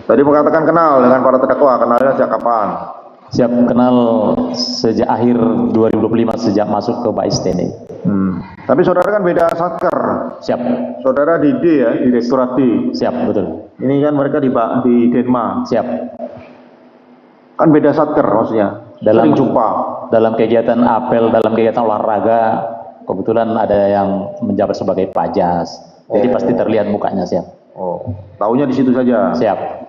Tadi mengatakan kenal dengan para terdakwa, kenalnya sejak kapan? Siap, kenal sejak akhir 2025 sejak masuk ke Bais TNI. Tapi saudara kan beda satker. Siap. Saudara di D ya, Direktorat D. Siap, betul. Ini kan mereka di Denma. Siap. Kan beda satker maksudnya. Sering jumpa. Dalam kegiatan apel, dalam kegiatan olahraga, kebetulan ada yang menjabat sebagai pajas. Jadi pasti terlihat mukanya, siap. Oh, tahunya di situ saja. Siap.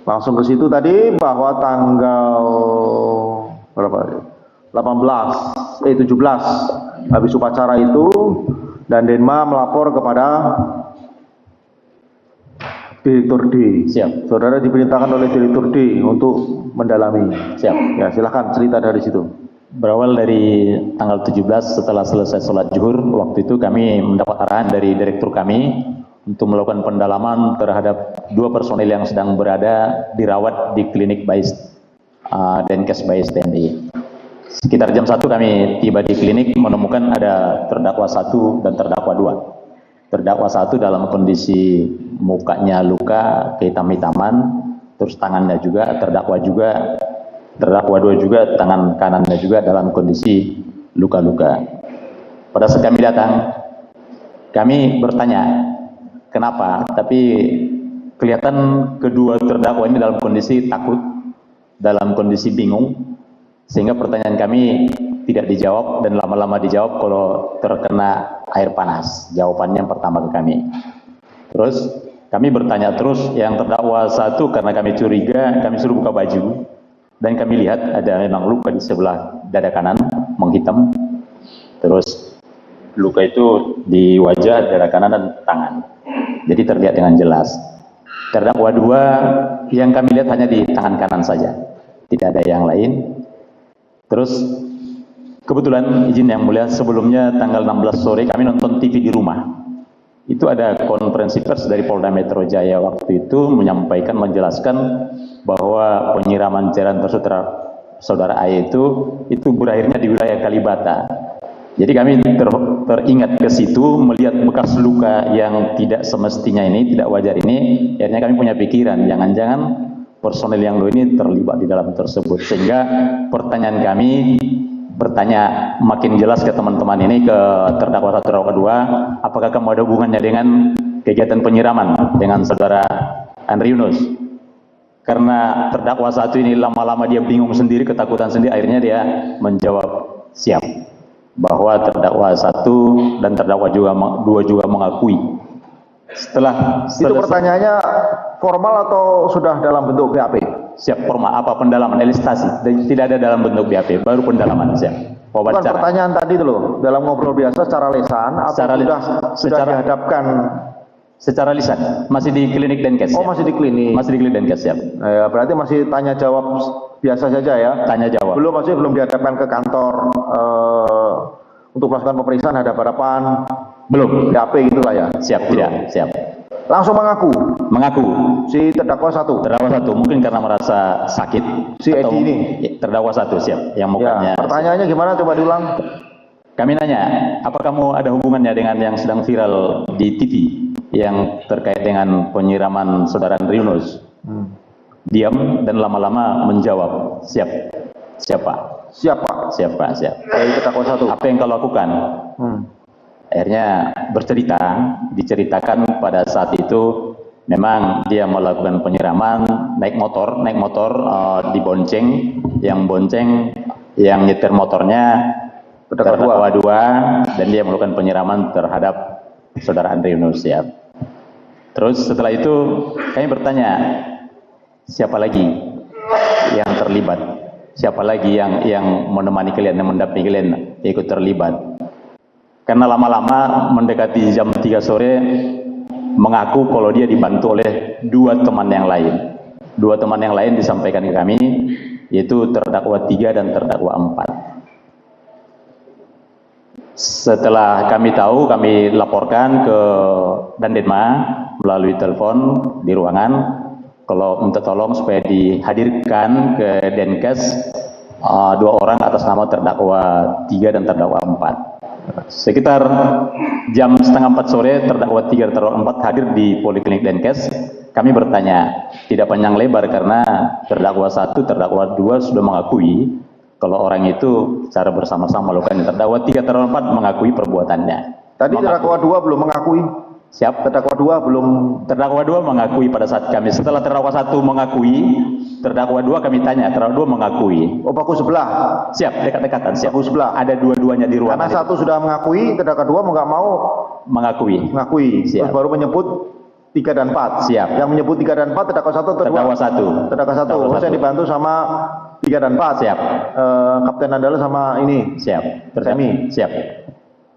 Langsung ke situ tadi bahwa tanggal berapa? 17 habis upacara itu dan Denma melapor kepada Direktur D. Siap. Saudara diperintahkan oleh Direktur D untuk mendalami. Siap. Ya, silahkan cerita dari situ. Berawal dari tanggal 17 setelah selesai sholat zuhur, waktu itu kami mendapat arahan dari direktur kami untuk melakukan pendalaman terhadap 2 personil yang sedang berada dirawat di klinik Bais Denkes Bais TNI. Sekitar jam 1 kami tiba di klinik menemukan ada terdakwa 1 dan terdakwa 2. Terdakwa 1 dalam kondisi mukanya luka, kehitam-hitaman, terus tangannya juga, terdakwa 2 juga, tangan kanannya juga dalam kondisi luka-luka. Pada saat kami datang, kami bertanya, kenapa? Tapi kelihatan kedua terdakwa ini dalam kondisi takut, dalam kondisi bingung, sehingga pertanyaan kami tidak dijawab dan lama-lama dijawab kalau terkena air panas. Jawabannya yang pertama ke kami. Terus kami bertanya terus, yang terdakwa 1 karena kami curiga, kami suruh buka baju dan kami lihat ada memang luka di sebelah dada kanan menghitam. Terus luka itu di wajah, dada kanan dan tangan. Jadi terlihat dengan jelas. Terdakwa 2 yang kami lihat hanya di tangan kanan saja, tidak ada yang lain. Terus kebetulan izin yang mulia, sebelumnya tanggal 16 sore kami nonton TV di rumah. Itu ada konferensi pers dari Polda Metro Jaya waktu itu menjelaskan bahwa penyiraman cairan tersebut saudara A itu berakhirnya di wilayah Kalibata. Jadi kami teringat ke situ, melihat bekas luka yang tidak semestinya ini, tidak wajar ini, akhirnya kami punya pikiran, jangan-jangan personel yang ini terlibat di dalam tersebut. Sehingga pertanyaan kami bertanya makin jelas ke teman-teman ini, ke terdakwa 1, terdakwa 2, apakah kamu ada hubungannya dengan kegiatan penyiraman dengan saudara Andri Yunus? Karena terdakwa 1 ini lama-lama dia bingung sendiri, ketakutan sendiri, akhirnya dia menjawab siap. Bahwa terdakwa 1 dan terdakwa 2 juga mengakui. Setelah itu pertanyaannya formal atau sudah dalam bentuk BAP? Siap, formal. Apa pendalaman, elisitasi? Tidak ada dalam bentuk BAP, baru pendalaman. Siap. Bukan pertanyaan tadi itu loh, dalam ngobrol biasa secara lisan atau sudah dihadapkan secara lisan? Masih di klinik Denkes. Oh, masih di klinik. Masih di klinik Denkes, siap. Ya, berarti masih tanya jawab biasa saja ya? Tanya jawab. Maksudnya belum dihadapkan ke kantor untuk melakukan pemeriksaan hadapan? Belum. BAP gitulah ya? Siap, belum. Tidak, siap. Langsung mengaku? Mengaku. Si terdakwa 1? Terdakwa 1, mungkin karena merasa sakit. Si Edi ini? Terdakwa 1, siap. Yang mukanya. Ya, pertanyaannya gimana? Coba diulang. Kami nanya, apa kamu ada hubungannya dengan yang sedang viral di TV yang terkait dengan penyiraman saudara Andri Yunus? Diam dan lama-lama menjawab, siap. Siapa? Siapa? Siapa? Siap. Dari terdakwa 1. Apa yang kau lakukan? Akhirnya diceritakan pada saat itu memang dia melakukan penyiraman naik motor dibonceng, yang nyetir motornya terdakwa 2 dan dia melakukan penyiraman terhadap saudara Andri Yunus, ya. Terus setelah itu kami bertanya, siapa lagi yang terlibat? Siapa lagi yang menemani kalian, yang mendampingi kalian ikut terlibat? Karena lama-lama mendekati jam 3 sore mengaku kalau dia dibantu oleh 2 teman yang lain. 2 teman yang lain disampaikan ke kami, yaitu terdakwa 3 dan terdakwa 4. Setelah kami tahu, kami laporkan ke Dandenma melalui telepon di ruangan, kalau minta tolong supaya dihadirkan ke Denkes 2 orang atas nama terdakwa 3 dan terdakwa 4. Sekitar jam setengah 4 sore terdakwa 3 dan terdakwa 4 hadir di Poliklinik Denkes. Kami bertanya, tidak panjang lebar karena terdakwa 1, terdakwa 2 sudah mengakui kalau orang itu secara bersama-sama melakukan. Terdakwa 3, terdakwa 4 mengakui perbuatannya. Tadi terdakwa 2 belum mengakui. Siap? Terdakwa 2 belum. Terdakwa 2 mengakui pada saat kami. Setelah terdakwa 1 mengakui, terdakwa 2 kami tanya, terdakwa 2 mengakui. Oh, baku sebelah. Siap, dekat-dekatan. Siap. Baku sebelah. Ada dua-duanya di ruangan. Karena 1 sudah mengakui, terdakwa 2 nggak mau Mengakui. Terus baru menyebut 3 dan 4. Siap. Yang menyebut 3 dan 4 terdakwa 1 atau 2? Terdakwa 1. Terdakwa 1. Oh, saya dibantu sama 3 dan 4. Siap. Kapten Andala sama ini. Siap. Semi. Siap.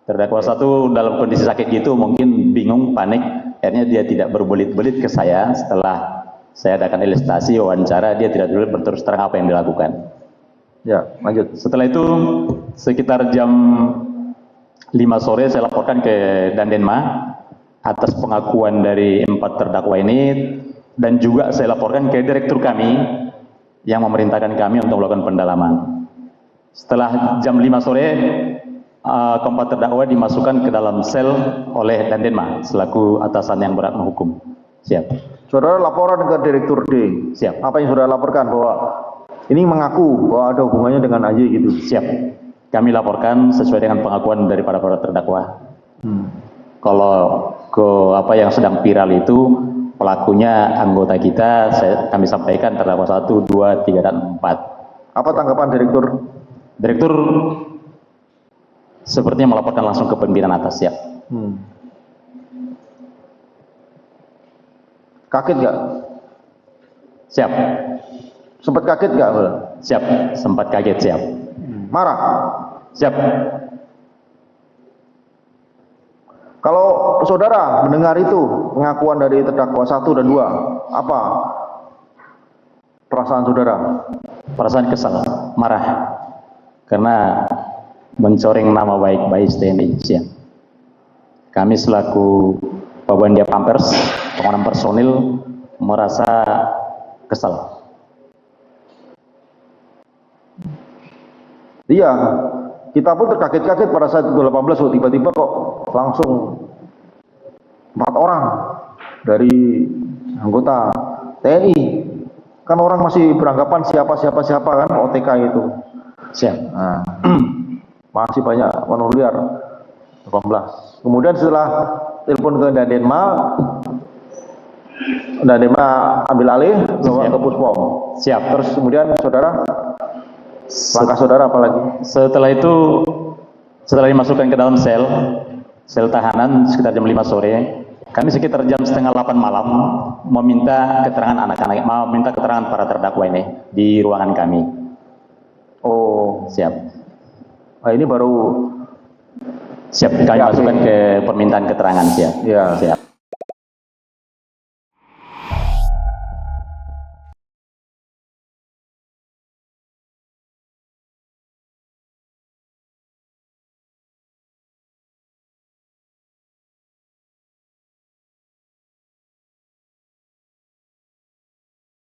Terdakwa 1 dalam kondisi sakit gitu mungkin bingung, panik. Akhirnya dia tidak berbelit-belit ke saya. Setelah saya adakan ilustrasi wawancara, dia tidak boleh berterus terang apa yang dilakukan. Ya, lanjut. Setelah itu sekitar jam 5 sore saya laporkan ke Dandenma atas pengakuan dari 4 terdakwa ini, dan juga saya laporkan ke direktur kami yang memerintahkan kami untuk melakukan pendalaman. Setelah jam 5 sore, keempat terdakwa dimasukkan ke dalam sel oleh Dandenma selaku atasan yang berhak menghukum. Siap. Saudara laporan ke Direktur D. Siap. Apa yang saudara laporkan? Bahwa ini mengaku bahwa ada hubungannya dengan AY gitu. Siap. Kami laporkan sesuai dengan pengakuan daripada para terdakwa. Kalau ke apa yang sedang viral itu pelakunya anggota kita, kami sampaikan terdakwa 1, 2, 3, dan 4. Apa tanggapan Direktur? Direktur sepertinya melaporkan langsung ke pimpinan atas. Siap. Kaget nggak? Siap. Sempat kaget nggak? Siap. Sempat kaget. Siap. Marah? Siap. Kalau saudara mendengar itu pengakuan dari terdakwa 1 dan 2, apa perasaan saudara? Perasaan kesal, marah, karena mencoreng nama baik TNI. Siap. Kami selaku Babindia Pampers, pengelola personil, merasa kesal. Iya, kita pun terkaget-kaget pada saat 2018, tiba-tiba kok langsung 4 orang dari anggota TNI. Kan orang masih beranggapan siapa kan OTK itu. Siap. Nah, masih banyak manuver 18. Kemudian setelah telepon ke Dandenma ambil alih bawa ke Puspom. Siap. Terus kemudian saudara, langkah saudara apa lagi? Setelah itu, setelah dimasukkan ke dalam sel tahanan sekitar jam 5 sore, kami sekitar jam setengah 8 malam meminta keterangan anak-anak, meminta keterangan para terdakwa ini di ruangan kami. Oh, siap. Nah, ini baru siap. Kami masukkan ke permintaan keterangan. Siap. Ya. Siap.